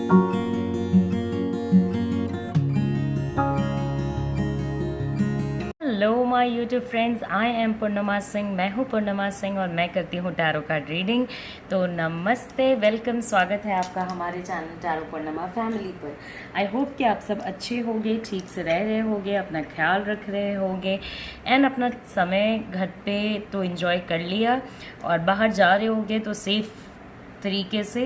Hello my YouTube friends, I am Purnima Singh. मैं हूँ पूर्णिमा सिंह और मैं करती हूँ टैरो कार्ड रीडिंग। तो नमस्ते, वेलकम, स्वागत है आपका हमारे चैनल टैरो पूर्णिमा फैमिली पर। आई होप कि आप सब अच्छे होंगे, ठीक से रह रहे होंगे, अपना ख्याल रख रहे होंगे एंड अपना समय घर पे तो एंजॉय कर लिया, और बाहर जा रहे होंगे तो सेफ तरीके से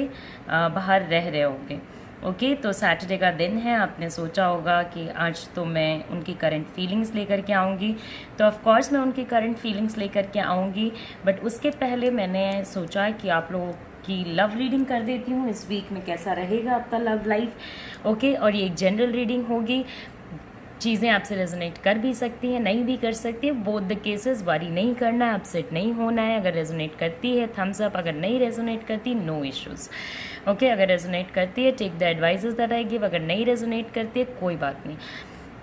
बाहर रह रहे होंगे। ओके, तो सैटरडे का दिन है। आपने सोचा होगा कि आज तो मैं उनकी करंट फीलिंग्स लेकर के आऊँगी, तो ऑफ कोर्स मैं उनकी करंट फीलिंग्स लेकर के आऊँगी, बट उसके पहले मैंने सोचा कि आप लोगों की लव रीडिंग कर देती हूँ। इस वीक में कैसा रहेगा आपका लव लाइफ। ओके, और ये एक जनरल रीडिंग होगी। चीज़ें आपसे रेजोनेट कर भी सकती हैं, नहीं भी कर सकती है। बोथ द केसेस, वरी नहीं करना है, अपसेट नहीं होना है। अगर रेजोनेट करती है थम्स अप, अगर नहीं रेजोनेट करती नो इश्यूज़। ओके, अगर रेजोनेट करती है take the advices that I give, अगर नहीं रेजोनेट करती है कोई बात नहीं।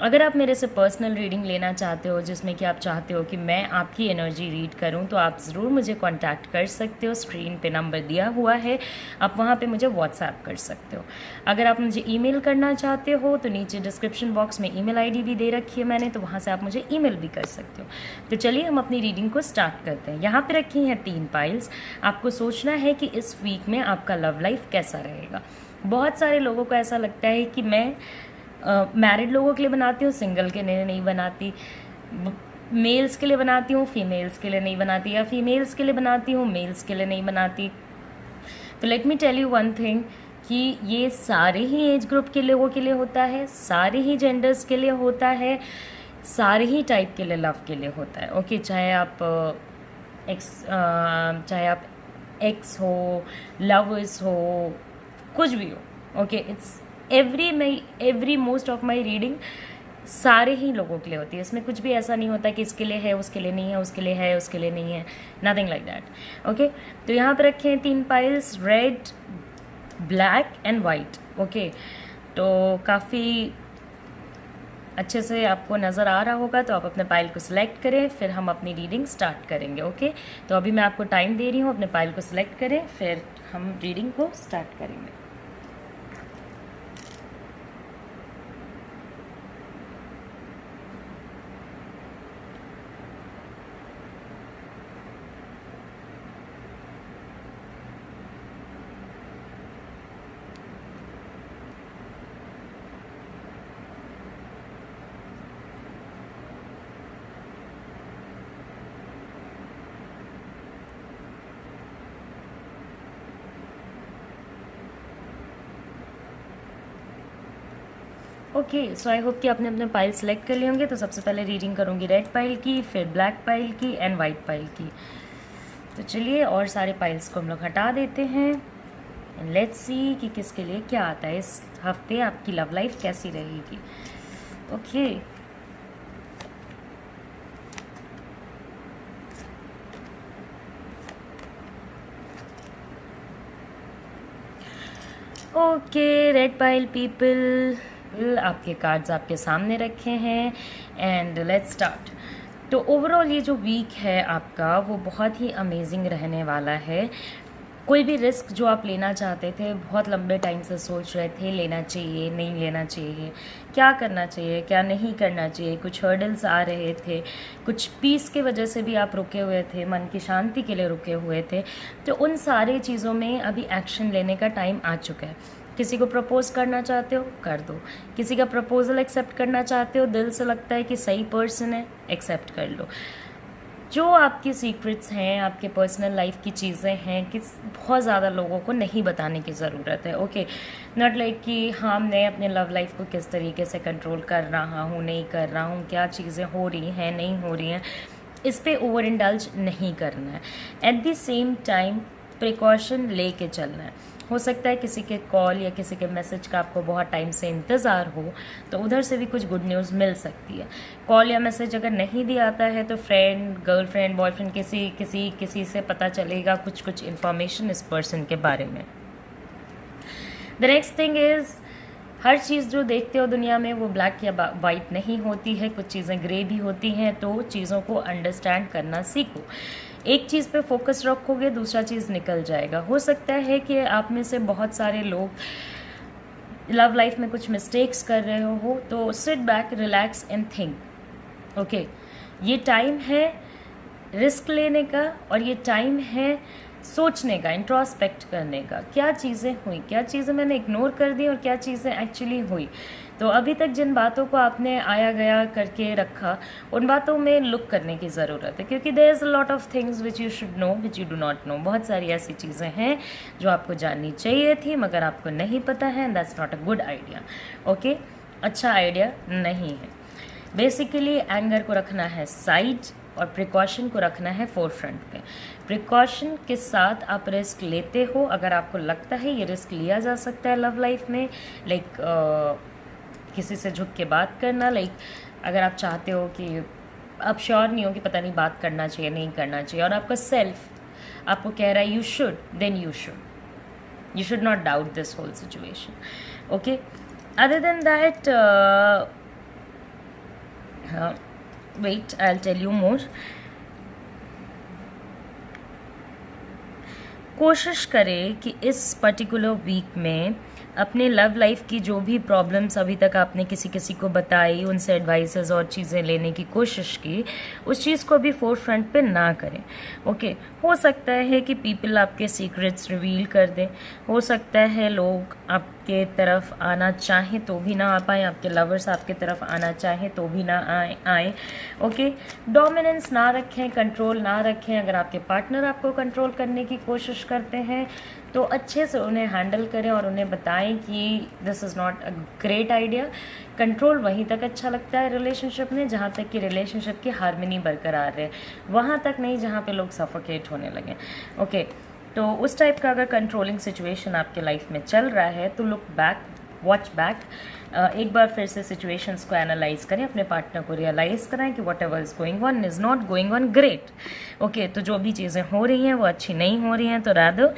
अगर आप मेरे से पर्सनल रीडिंग लेना चाहते हो, जिसमें कि आप चाहते हो कि मैं आपकी एनर्जी रीड करूं, तो आप ज़रूर मुझे कांटेक्ट कर सकते हो। स्क्रीन पे नंबर दिया हुआ है, आप वहां पे मुझे व्हाट्सएप कर सकते हो। अगर आप मुझे ईमेल करना चाहते हो तो नीचे डिस्क्रिप्शन बॉक्स में ईमेल आईडी भी दे रखी है मैंने, तो वहाँ से आप मुझे ईमेल भी कर सकते हो। तो चलिए हम अपनी रीडिंग को स्टार्ट करते हैं। यहाँ पर रखी हैं 3 पाइल्स। आपको सोचना है कि इस वीक में आपका लव लाइफ कैसा रहेगा। बहुत सारे लोगों को ऐसा लगता है कि मैं मैरिड लोगों के लिए बनाती हूँ, सिंगल के लिए नहीं बनाती। मेल्स के लिए बनाती हूँ, फीमेल्स के लिए नहीं बनाती, या फीमेल्स के लिए बनाती हूँ, मेल्स के लिए नहीं बनाती। तो let me tell you one thing कि ये सारे ही एज ग्रुप के लोगों के लिए होता है, सारे ही जेंडर्स के लिए होता है, सारे ही टाइप के लिए लव के लिए होता है। ओके, चाहे आप एक्स हो, लवर्स हो, कुछ भी हो। Okay, it's every most of my reading सारे ही लोगों के लिए होती है। इसमें कुछ भी ऐसा नहीं होता कि इसके लिए है उसके लिए नहीं है, उसके लिए है उसके लिए नहीं है, नथिंग लाइक दैट। ओके, तो यहाँ पर रखे हैं 3 piles, red, black and white. Okay, तो काफ़ी अच्छे से आपको नज़र आ रहा होगा, तो आप अपने पाइल को सिलेक्ट करें, फिर हम अपनी रीडिंग स्टार्ट करेंगे। ओके, तो अभी मैं आपको टाइम दे रही हूँ, अपने पाइल को सिलेक्ट करें, फिर हम रीडिंग को स्टार्ट करेंगे। ओके, सो आई होप कि आपने अपने पाइल सेलेक्ट कर लिए होंगे। तो सबसे पहले रीडिंग करूँगी रेड पाइल की, फिर ब्लैक पाइल की एंड वाइट पाइल की। तो चलिए और सारे पाइल्स को हम लोग हटा देते हैं एंड लेट्स सी कि किसके लिए क्या आता है। इस हफ्ते आपकी लव लाइफ कैसी रहेगी। Okay, okay, red pile people, आपके कार्ड्स आपके सामने रखे हैं एंड लेट्स स्टार्ट। तो ओवरऑल ये जो वीक है आपका वो बहुत ही अमेजिंग रहने वाला है। कोई भी रिस्क जो आप लेना चाहते थे, बहुत लंबे टाइम से सोच रहे थे लेना चाहिए नहीं लेना चाहिए, क्या करना चाहिए क्या नहीं करना चाहिए, कुछ हर्डल्स आ रहे थे, कुछ पीस की वजह से भी आप रुके हुए थे, मन की शांति के लिए रुके हुए थे, तो उन सारी चीज़ों में अभी एक्शन लेने का टाइम आ चुका है। किसी को प्रपोज करना चाहते हो कर दो, किसी का प्रपोजल एक्सेप्ट करना चाहते हो, दिल से लगता है कि सही पर्सन है, एक्सेप्ट कर लो। जो आपकी सीक्रेट्स हैं, आपके पर्सनल लाइफ की चीज़ें हैं, कि बहुत ज़्यादा लोगों को नहीं बताने की ज़रूरत है। ओके, नॉट लाइक कि हाँ मैं अपने लव लाइफ को किस तरीके से कंट्रोल कर रहा हूँ नहीं कर रहा हूँ, क्या चीज़ें हो रही हैं नहीं हो रही हैं, इस पर ओवर इंडल्ज नहीं करना है। At the same time precaution ले के चलना है। हो सकता है किसी के कॉल या किसी के मैसेज का आपको बहुत टाइम से इंतज़ार हो, तो उधर से भी कुछ गुड न्यूज़ मिल सकती है। कॉल या मैसेज अगर नहीं भी आता है तो फ्रेंड, गर्लफ्रेंड, बॉयफ्रेंड, किसी से पता चलेगा कुछ इन्फॉर्मेशन इस पर्सन के बारे में। द नेक्स्ट थिंग इज़, हर चीज़ जो देखते हो दुनिया में वो ब्लैक या वाइट नहीं होती है, कुछ चीज़ें ग्रे भी होती हैं। तो चीज़ों को अंडरस्टैंड करना सीखो। एक चीज़ पे फोकस रखोगे दूसरा चीज़ निकल जाएगा। हो सकता है कि आप में से बहुत सारे लोग लव लाइफ में कुछ मिस्टेक्स कर रहे हो तो sit back, relax and think. Okay, ये टाइम है रिस्क लेने का और ये टाइम है सोचने का, इंट्रोस्पेक्ट करने का। क्या चीज़ें हुई, क्या चीज़ें मैंने इग्नोर कर दी और क्या चीज़ें एक्चुअली हुई। तो अभी तक जिन बातों को आपने आया गया करके रखा, उन बातों में लुक करने की ज़रूरत है, क्योंकि there is a lot of things which you should know which you do not know. बहुत सारी ऐसी चीज़ें हैं जो आपको जाननी चाहिए थी मगर आपको नहीं पता है, and that's not a good idea. Okay, अच्छा आइडिया नहीं है। बेसिकली एंगर को रखना है साइड और प्रिकॉशन को रखना है फोरफ्रंट पे। प्रिकॉशन के साथ आप रिस्क लेते हो अगर आपको लगता है ये रिस्क लिया जा सकता है लव लाइफ में, लाइक किसी से झुक के बात करना, लाइक अगर आप चाहते हो कि आप श्योर नहीं हो कि पता नहीं बात करना चाहिए नहीं करना चाहिए और आपका सेल्फ आपको कह रहा है you should, then you should not doubt this whole situation. Okay, other than that wait, I'll tell you more. कोशिश करें कि इस पर्टिकुलर वीक में अपने लव लाइफ की जो भी प्रॉब्लम्स अभी तक आपने किसी किसी को बताई, उनसे एडवाइसेस और चीज़ें लेने की कोशिश की, उस चीज़ को भी फोर फ्रंट पे ना करें। ओके, हो सकता है कि पीपल आपके सीक्रेट्स रिवील कर दें, हो सकता है लोग आपके तरफ आना चाहें तो भी ना आ पाए, आपके लवर्स आपके तरफ आना चाहें तो भी ना आए। ओके, डोमिनेंस ना रखें, कंट्रोल ना रखें। अगर आपके पार्टनर आपको कंट्रोल करने की कोशिश करते हैं तो अच्छे से उन्हें हैंडल करें और उन्हें बताएं कि this is not a great idea. Control वहीं तक अच्छा लगता है रिलेशनशिप में जहाँ तक कि रिलेशनशिप की हार्मनी बरकरार रहे, वहाँ तक नहीं जहाँ पे लोग सफोकेट होने लगे। ओके, तो उस टाइप का अगर कंट्रोलिंग सिचुएशन आपके लाइफ में चल रहा है तो लुक बैक, वॉच बैक, एक बार फिर से सिचुएशंस को एनालाइज करें, अपने पार्टनर को रियलाइज़ कराएं कि what ever is going on is not going on great. Okay, तो जो भी चीज़ें हो रही हैं वो अच्छी नहीं हो रही हैं, तो रादर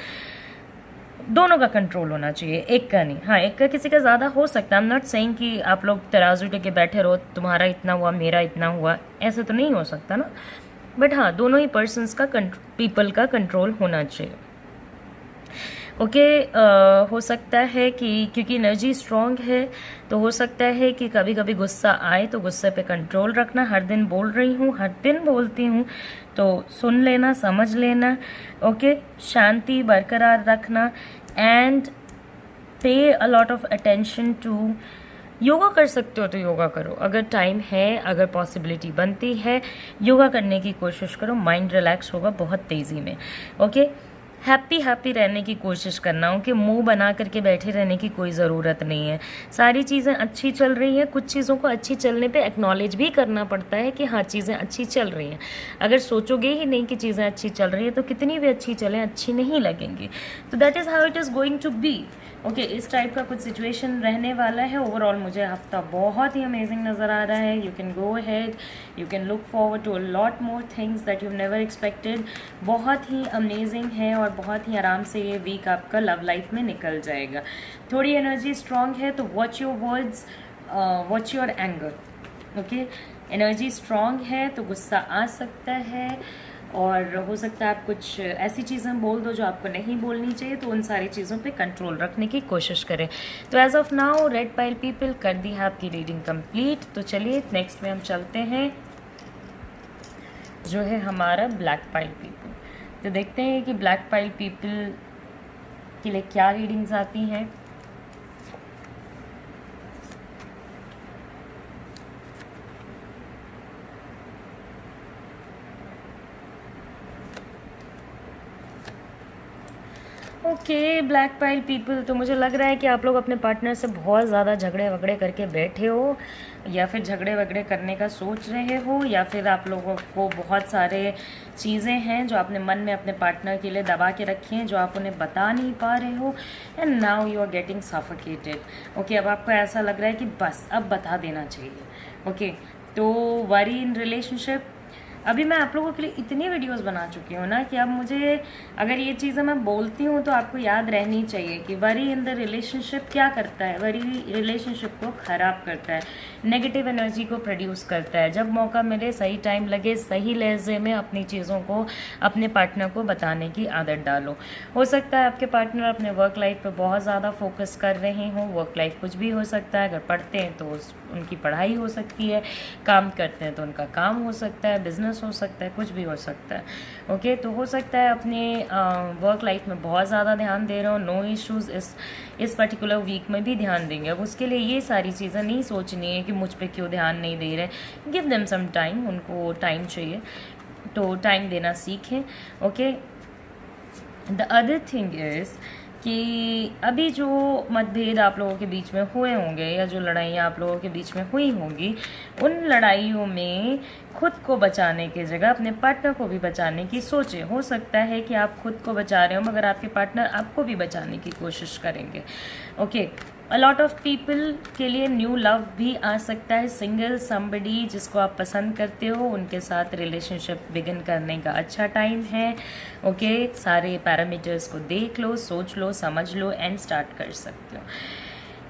दोनों का कंट्रोल होना चाहिए, एक का नहीं। हाँ, एक का किसी का ज़्यादा हो सकता है। आई एम नॉट सेइंग कि आप लोग तराजू लेके बैठे रहो, तुम्हारा इतना हुआ मेरा इतना हुआ, ऐसे तो नहीं हो सकता ना। बट हाँ, दोनों ही पर्सन्स का पीपल का कंट्रोल होना चाहिए। ओके, हो सकता है कि क्योंकि एनर्जी स्ट्रॉन्ग है तो हो सकता है कि कभी कभी गुस्सा आए, तो गुस्से पे कंट्रोल रखना। हर दिन बोल रही हूँ, हर दिन बोलती हूँ, तो सुन लेना, समझ लेना। ओके, शांति बरकरार रखना and pay a lot of attention to. Yoga कर सकते हो तो योगा करो, अगर टाइम है, अगर पॉसिबिलिटी बनती है, योगा करने की कोशिश करो, माइंड रिलैक्स होगा बहुत तेज़ी में। ओके, हैप्पी रहने की कोशिश करना हो कि मुंह बना करके बैठे रहने की कोई ज़रूरत नहीं है। सारी चीज़ें अच्छी चल रही हैं, कुछ चीज़ों को अच्छी चलने पे एक्नॉलेज भी करना पड़ता है कि हाँ चीज़ें अच्छी चल रही हैं। अगर सोचोगे ही नहीं कि चीज़ें अच्छी चल रही हैं तो कितनी भी अच्छी चलें अच्छी नहीं लगेंगी। तो that is how it is going to be. Okay, इस टाइप का कुछ सिचुएशन रहने वाला है। ओवरऑल मुझे हफ्ता बहुत ही अमेजिंग नज़र आ रहा है। You can go ahead, you can look forward to a lot more things that you never expected. बहुत ही अमेजिंग है और बहुत ही आराम से ये वीक आपका लव लाइफ में निकल जाएगा। थोड़ी एनर्जी स्ट्रांग है तो watch your words, watch your anger. Okay, energy strong है तो गुस्सा आ सकता है और हो सकता है आप कुछ ऐसी चीज़ें बोल दो जो आपको नहीं बोलनी चाहिए, तो उन सारी चीज़ों पे कंट्रोल रखने की कोशिश करें। तो as of now red pile people कर दी है आपकी रीडिंग कंप्लीट। तो चलिए नेक्स्ट में हम चलते हैं जो है हमारा ब्लैक पाइल पीपल। तो देखते हैं कि ब्लैक पाइल पीपल के लिए क्या रीडिंग्स आती हैं। ओके, ब्लैक पाइल पीपल, तो मुझे लग रहा है कि आप लोग अपने पार्टनर से बहुत ज़्यादा झगड़े वगड़े करके बैठे हो, या फिर झगड़े वगड़े करने का सोच रहे हो, या फिर आप लोगों को बहुत सारे चीज़ें हैं जो आपने मन में अपने पार्टनर के लिए दबा के रखी हैं जो आप उन्हें बता नहीं पा रहे हो, and now you are getting suffocated. Okay, अब आपको ऐसा लग रहा है कि बस अब बता देना चाहिए। ओके, तो वरी इन रिलेशनशिप, अभी मैं आप लोगों के लिए इतनी वीडियोस बना चुकी हूँ ना कि अब मुझे अगर ये चीज़ें मैं बोलती हूँ तो आपको याद रहनी चाहिए कि वरी इन द रिलेशनशिप क्या करता है। वरी रिलेशनशिप को ख़राब करता है, नेगेटिव एनर्जी को प्रोड्यूस करता है। जब मौका मिले, सही टाइम लगे, सही लहजे में अपनी चीज़ों को अपने पार्टनर को बताने की आदत डालो। हो सकता है आपके पार्टनर अपने वर्क लाइफ पर बहुत ज़्यादा फोकस कर रहे हों। वर्क लाइफ कुछ भी हो सकता है। अगर पढ़ते हैं तो उनकी पढ़ाई हो सकती है, काम करते हैं तो उनका काम हो सकता है, बिजनेस हो सकता है, कुछ भी हो सकता है। ओके, तो हो सकता है अपने वर्क लाइफ में बहुत ज़्यादा ध्यान दे रहे हो, नो इश्यूज़ इस पर्टिकुलर वीक में भी ध्यान देंगे। अब उसके लिए ये सारी चीज़ें नहीं सोचनी है कि मुझ पे क्यों ध्यान नहीं दे रहे। गिव देम सम टाइम, उनको टाइम चाहिए तो टाइम देना सीखें। Okay, the other thing is कि अभी जो मतभेद आप लोगों के बीच में हुए होंगे या जो लड़ाइयाँ आप लोगों के बीच में हुई होंगी, उन लड़ाइयों में खुद को बचाने की जगह अपने पार्टनर को भी बचाने की सोचें। हो सकता है कि आप खुद को बचा रहे हो मगर आपके पार्टनर आपको भी बचाने की कोशिश करेंगे। Okay, a lot of people के लिए न्यू लव भी आ सकता है। सिंगल समबडी जिसको आप पसंद करते हो, उनके साथ रिलेशनशिप बिगिन करने का अच्छा टाइम है। ओके, सारे पैरामीटर्स को देख लो, सोच लो, समझ लो एंड स्टार्ट कर सकते हो।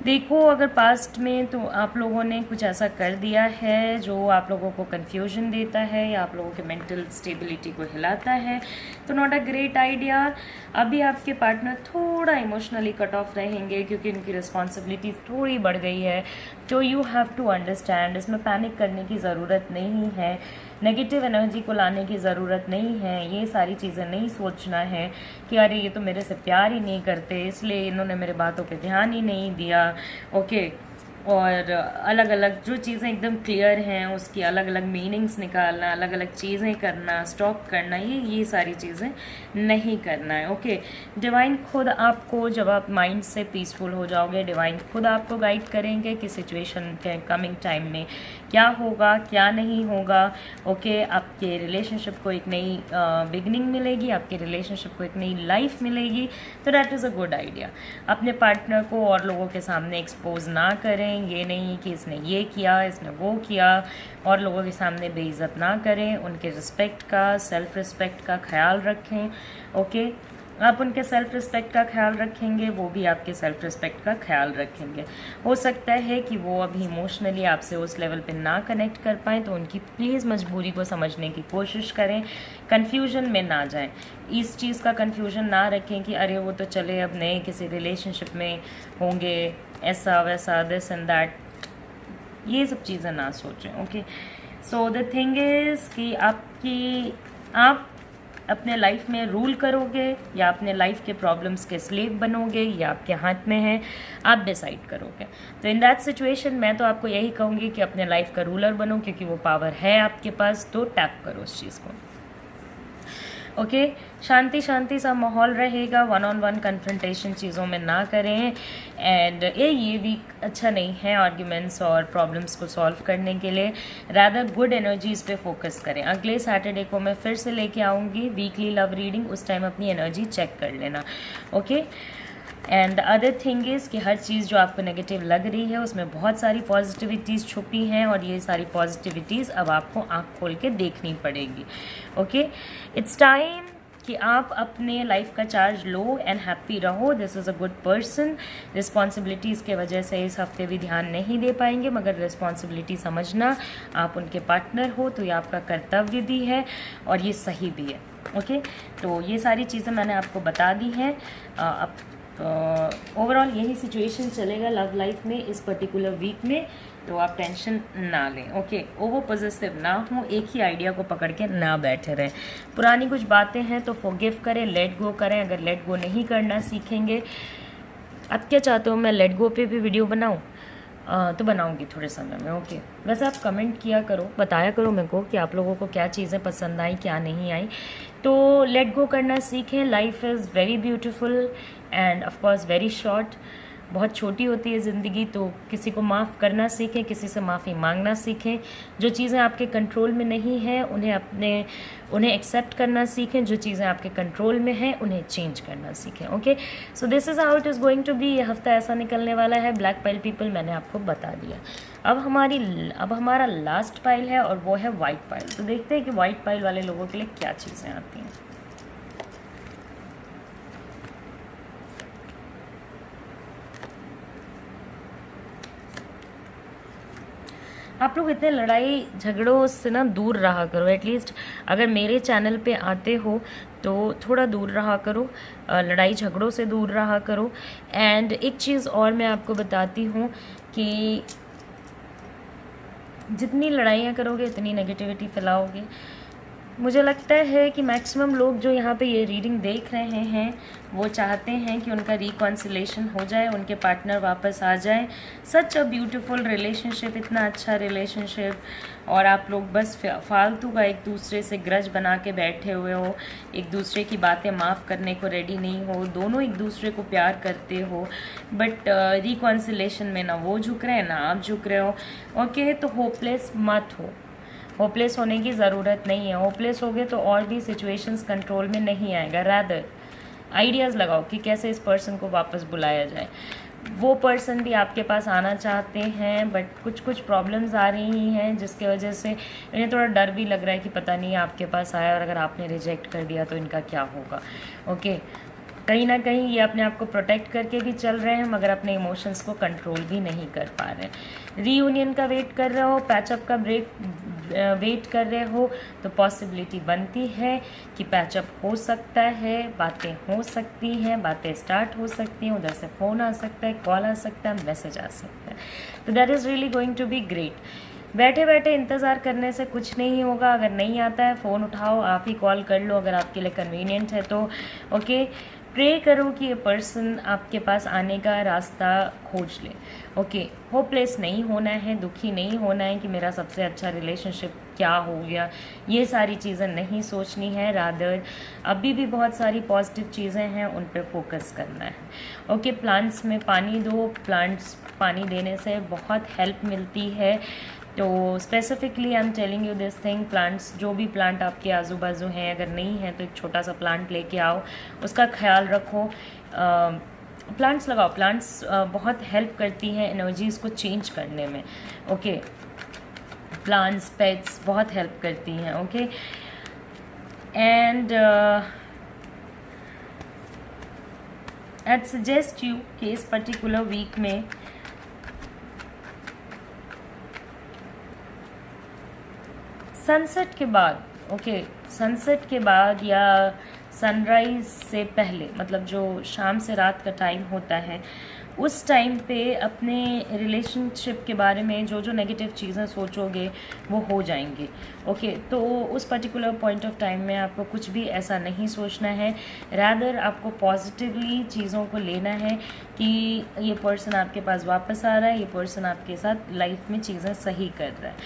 देखो, अगर पास्ट में तो आप लोगों ने कुछ ऐसा कर दिया है जो आप लोगों को कन्फ्यूजन देता है या आप लोगों के मेंटल स्टेबिलिटी को हिलाता है, तो नॉट अ ग्रेट आइडिया। अभी आपके पार्टनर थोड़ा इमोशनली कट ऑफ रहेंगे क्योंकि उनकी रिस्पॉन्सिबिलिटी थोड़ी बढ़ गई है। तो यू हैव टू अंडरस्टैंड, इसमें पैनिक करने की ज़रूरत नहीं है, नेगेटिव एनर्जी को लाने की ज़रूरत नहीं है। ये सारी चीज़ें नहीं सोचना है कि अरे ये तो मेरे से प्यार ही नहीं करते इसलिए इन्होंने मेरे बातों पे ध्यान ही नहीं दिया। ओके, और अलग अलग जो चीज़ें एकदम क्लियर हैं उसकी अलग अलग मीनिंग्स निकालना, अलग अलग चीज़ें करना, स्टॉप करना, ये सारी चीज़ें नहीं करना है। ओके, डिवाइन खुद आपको, जब आप माइंड से पीसफुल हो जाओगे, डिवाइन खुद आपको गाइड करेंगे कि सिचुएशन के कमिंग टाइम में क्या होगा क्या नहीं होगा। ओके, आपके रिलेशनशिप को एक नई बिगनिंग मिलेगी, आपके रिलेशनशिप को एक नई लाइफ मिलेगी। तो that is a good idea. अपने पार्टनर को और लोगों के सामने एक्सपोज ना करें, ये नहीं कि इसने ये किया, इसने वो किया, और लोगों के सामने बेइज्जत ना करें। उनके रिस्पेक्ट का, सेल्फ रिस्पेक्ट का ख्याल रखें। ओके, आप उनके सेल्फ रिस्पेक्ट का ख्याल रखेंगे, वो भी आपके सेल्फ रिस्पेक्ट का ख्याल रखेंगे। हो सकता है कि वो अभी इमोशनली आपसे उस लेवल पे ना कनेक्ट कर पाएँ, तो उनकी प्लीज़ मजबूरी को समझने की कोशिश करें, कन्फ्यूजन में ना जाएं। इस चीज़ का कन्फ्यूजन ना रखें कि अरे वो तो चले अब नए किसी रिलेशनशिप में होंगे, ऐसा वैसा, दिस एंड दैट, ये सब चीज़ें ना सोचें। Okay, so the thing is कि आप अपने लाइफ में रूल करोगे या अपने लाइफ के प्रॉब्लम्स के स्लेव बनोगे, या आपके हाथ में है, आप डिसाइड करोगे। तो इन दैट सिचुएशन मैं तो आपको यही कहूँगी कि अपने लाइफ का रूलर बनो, क्योंकि वो पावर है आपके पास, तो टैप करो उस चीज़ को। ओके, शांति शांति सा माहौल रहेगा, वन ऑन वन कन्फ्रंटेशन चीज़ों में ना करें। एंड ये वीक अच्छा नहीं है आर्ग्यूमेंट्स और प्रॉब्लम्स को सॉल्व करने के लिए। रैदर गुड एनर्जीज़ पे फोकस करें। अगले सैटरडे को मैं फिर से लेके आऊँगी वीकली लव रीडिंग, उस टाइम अपनी एनर्जी चेक कर लेना। Okay, and the other thing is कि हर चीज़ जो आपको नेगेटिव लग रही है उसमें बहुत सारी पॉजिटिविटीज़ छुपी हैं, और ये सारी पॉजिटिविटीज़ अब आपको आँख खोल के देखनी पड़ेगी। ओके, इट्स टाइम कि आप अपने लाइफ का चार्ज लो एंड हैप्पी रहो। This is a good person. Responsibilities के वजह से इस हफ्ते भी ध्यान नहीं दे पाएंगे, मगर रिस्पॉन्सिबिलिटी समझना, आप उनके पार्टनर हो तो ये आपका कर्तव्य भी है और ये सही भी है। ओके, तो ये सारी चीज़ें मैंने आपको बता दी हैं। अब ओवरऑल यही सिचुएशन चलेगा लव लाइफ में इस पर्टिकुलर वीक में, तो आप टेंशन ना लें। ओके, ओवर पॉजिटिव ना हो, एक ही आइडिया को पकड़ के ना बैठे रहें। पुरानी कुछ बातें हैं तो फॉरगिव करें, लेट गो करें। अगर लेट गो नहीं करना सीखेंगे, आप क्या चाहते हो मैं लेट गो पे भी वीडियो बनाऊँ? तो बनाऊंगी थोड़े समय में। ओके, वैसे आप कमेंट किया करो, बताया करो मेरे को कि आप लोगों को क्या चीज़ें पसंद आई, क्या नहीं आई। तो लेट गो करना सीखें। Life is very beautiful end of course very short. बहुत छोटी होती है ज़िंदगी, तो किसी को माफ़ करना सीखें, किसी से माफ़ी मांगना सीखें। जो चीज़ें आपके कंट्रोल में नहीं हैं उन्हें एक्सेप्ट करना सीखें, जो चीज़ें आपके कंट्रोल में हैं उन्हें चेंज करना सीखें। Okay, so this is how it is going to be. ये हफ्ता ऐसा निकलने वाला है। ब्लैक पाइल पीपल मैंने आपको बता दिया। अब हमारा लास्ट पाइल है और वो है वाइट पाइल। तो देखते हैं कि वाइट पाइल वाले लोगों के लिए क्या चीज़ें आती हैं। आप लोग इतने लड़ाई झगड़ों से ना दूर रहा करो। एटलीस्ट अगर मेरे चैनल पे आते हो तो थोड़ा दूर रहा करो, लड़ाई झगड़ों से दूर रहा करो। एंड एक चीज़ और मैं आपको बताती हूँ कि जितनी लड़ाइयाँ करोगे इतनी नेगेटिविटी फैलाओगे। मुझे लगता है कि मैक्सिमम लोग जो यहाँ पे ये रीडिंग देख रहे हैं वो चाहते हैं कि उनका रिकॉन्सिलेशन हो जाए, उनके पार्टनर वापस आ जाए। सच अ ब्यूटीफुल रिलेशनशिप, इतना अच्छा रिलेशनशिप, और आप लोग बस फालतू का एक दूसरे से ग्रज बना के बैठे हुए हो, एक दूसरे की बातें माफ़ करने को रेडी नहीं हो, दोनों एक दूसरे को प्यार करते हो, बट रिकॉन्सिलेशन में ना वो झुक रहे हैं ना आप झुक रहे हो। ओके, तो होपलेस मत हो। होपलेस होने की ज़रूरत नहीं है। होपलेस होगे तो और भी सिचुएशंस कंट्रोल में नहीं आएगा। रैदर आइडियाज़ लगाओ कि कैसे इस पर्सन को वापस बुलाया जाए। वो पर्सन भी आपके पास आना चाहते हैं, बट कुछ प्रॉब्लम्स आ रही हैं जिसके वजह से इन्हें थोड़ा डर भी लग रहा है कि पता नहीं आपके पास आया और अगर आपने रिजेक्ट कर दिया तो इनका क्या होगा। ओके, कहीं ना कहीं ये अपने आप को प्रोटेक्ट करके भी चल रहे हैं मगर अपने इमोशंस को कंट्रोल भी नहीं कर पा रहे। रीयूनियन का वेट कर रहे हो, पैचअप का वेट कर रहे हो, तो पॉसिबिलिटी बनती है कि पैचअप हो सकता है, बातें हो सकती हैं, बातें स्टार्ट हो सकती हैं, उधर से फ़ोन आ सकता है, कॉल आ सकता है, मैसेज आ सकता है। तो that is really going to be great. बैठे बैठे इंतज़ार करने से कुछ नहीं होगा। अगर नहीं आता है फ़ोन उठाओ, आप ही कॉल कर लो अगर आपके लिए कन्वीनियंट है तो। ओके, प्रे करो कि ये पर्सन आपके पास आने का रास्ता खोज ले। ओके, होपलेस नहीं होना है, दुखी नहीं होना है कि मेरा सबसे अच्छा रिलेशनशिप क्या हो गया, ये सारी चीज़ें नहीं सोचनी है। रादर अभी भी बहुत सारी पॉजिटिव चीज़ें हैं, उन पे फोकस करना है। ओके, प्लांट्स में पानी दो। प्लांट्स पानी देने से बहुत हेल्प मिलती है। तो specifically I am telling you this thing. Plants, जो भी प्लांट आपके आजू बाजू हैं, अगर नहीं है तो एक छोटा सा प्लांट लेके आओ, उसका ख्याल रखो। प्लांट्स लगाओ। प्लांट्स बहुत हेल्प करती हैं एनर्जीज़ को चेंज करने में। ओके, प्लांट्स, पेट्स बहुत हेल्प करती हैं। Okay, and I'd suggest you कि इस पर्टिकुलर वीक में सनसेट के बाद, ओके, सनसेट के बाद या सनराइज़ से पहले, मतलब जो शाम से रात का टाइम होता है, उस टाइम पे अपने रिलेशनशिप के बारे में जो जो नेगेटिव चीज़ें सोचोगे वो हो जाएंगी। ओके, तो उस पर्टिकुलर पॉइंट ऑफ टाइम में आपको कुछ भी ऐसा नहीं सोचना है। रैदर आपको पॉजिटिवली चीज़ों को लेना है कि ये पर्सन आपके पास वापस आ रहा है, ये पर्सन आपके साथ लाइफ में चीज़ें सही कर रहा है।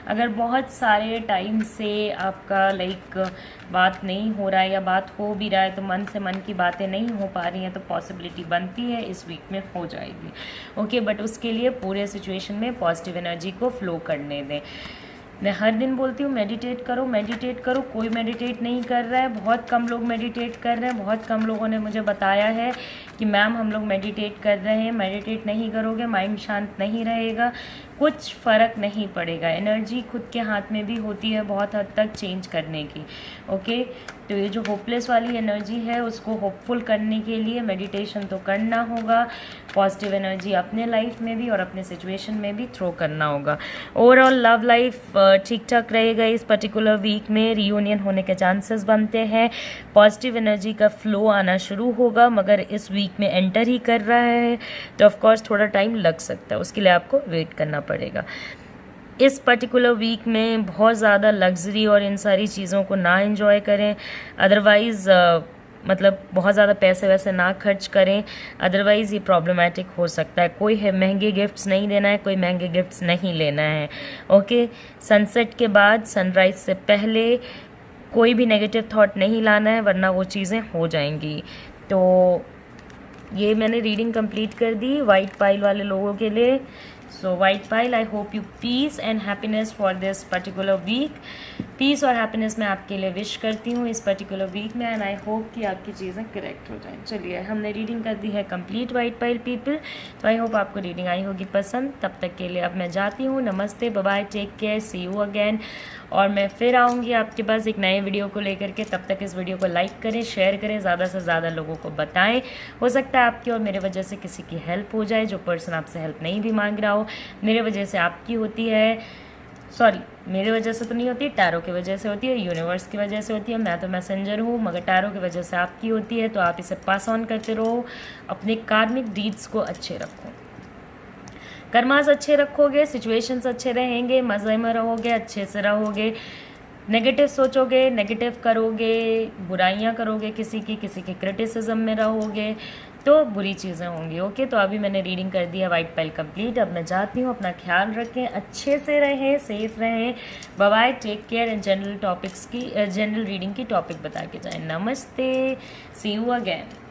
अगर बहुत सारे टाइम से आपका बात नहीं हो रहा है या बात हो भी रहा है तो मन से मन की बातें नहीं हो पा रही हैं, तो पॉसिबिलिटी बनती है इस वीक में हो जाएगी। ओके, बट उसके लिए पूरे सिचुएशन में पॉजिटिव एनर्जी को फ्लो करने दें। मैं हर दिन बोलती हूँ मेडिटेट करो, मेडिटेट करो। कोई मेडिटेट नहीं कर रहा है, बहुत कम लोग मेडिटेट कर रहे हैं। बहुत कम लोगों ने मुझे बताया है कि मैम हम लोग मेडिटेट कर रहे हैं। मेडिटेट नहीं करोगे माइंड शांत नहीं रहेगा, कुछ फ़र्क नहीं पड़ेगा। एनर्जी खुद के हाथ में भी होती है बहुत हद तक चेंज करने की। ओके, तो ये जो होपलेस वाली एनर्जी है उसको होपफुल करने के लिए मेडिटेशन तो करना होगा, पॉजिटिव एनर्जी अपने लाइफ में भी और अपने सिचुएशन में भी थ्रो करना होगा। ओवरऑल लव लाइफ ठीक ठाक रहेगा इस पर्टिकुलर वीक में। रीयूनियन होने के चांसेस बनते हैं, पॉजिटिव एनर्जी का फ्लो आना शुरू होगा, मगर इस वीक में एंटर ही कर रहा है तो ऑफकोर्स थोड़ा टाइम लग सकता है, उसके लिए आपको वेट करना पड़ेगा। इस पर्टिकुलर वीक में बहुत ज़्यादा लग्जरी और इन सारी चीज़ों को ना एंजॉय करें। अदरवाइज़ मतलब बहुत ज़्यादा पैसे वैसे ना खर्च करें, अदरवाइज़ ये प्रॉब्लमेटिक हो सकता है। कोई है महंगे गिफ्ट्स नहीं देना है, कोई महंगे गिफ्ट्स नहीं लेना है। ओके, सनसेट के बाद सनराइज़ से पहले कोई भी नेगेटिव थॉट नहीं लाना है, वरना वो चीज़ें हो जाएंगी। तो ये मैंने रीडिंग कंप्लीट कर दी वाइट पाइल वाले लोगों के लिए। So white pile, I hope you peace and happiness for this particular week. Peace और हैप्पीनेस मैं आपके लिए विश करती हूँ इस पर्टिकुलर वीक में, एंड आई होप कि आपकी चीज़ें करेक्ट हो जाएं। चलिए, हमने रीडिंग कर दी है कंप्लीट वाइट पाइल पीपल। तो आई होप आपको रीडिंग आई होगी पसंद। तब तक के लिए अब मैं जाती हूँ। नमस्ते, bye bye, take care, see you again. और मैं फिर आऊँगी आपके पास एक नए वीडियो को लेकर के। तब तक इस वीडियो को लाइक करें, शेयर करें, ज़्यादा से ज़्यादा लोगों को बताएं। हो सकता है आपकी और मेरे वजह से किसी की हेल्प हो जाए, जो पर्सन आपसे हेल्प नहीं भी मांग रहा हो। मेरे वजह से आपकी होती है, सॉरी मेरे वजह से तो नहीं होती, टैरो की वजह से होती है, यूनिवर्स की वजह से होती है। मैं तो मैसेंजर हूँ, मगर टैरो की वजह से आपकी होती है। तो आप इसे पास ऑन करते रहो, अपने कार्मिक डीड्स को अच्छे रखो, कर्मास अच्छे रखोगे, सिचुएशंस अच्छे रहेंगे, मज़े में रहोगे, अच्छे से रहोगे। नेगेटिव सोचोगे, नेगेटिव करोगे, बुराइयां करोगे किसी के क्रिटिसिज्म में रहोगे, तो बुरी चीज़ें होंगी। ओके, तो अभी मैंने रीडिंग कर दी है वाइट पाइल कंप्लीट। अब मैं जाती हूँ, अपना ख्याल रखें, अच्छे से रहें, सेफ रहें, bye bye, take care. And general topics की जनरल रीडिंग की टॉपिक बता के जाएं। नमस्ते, सी यू अगेन।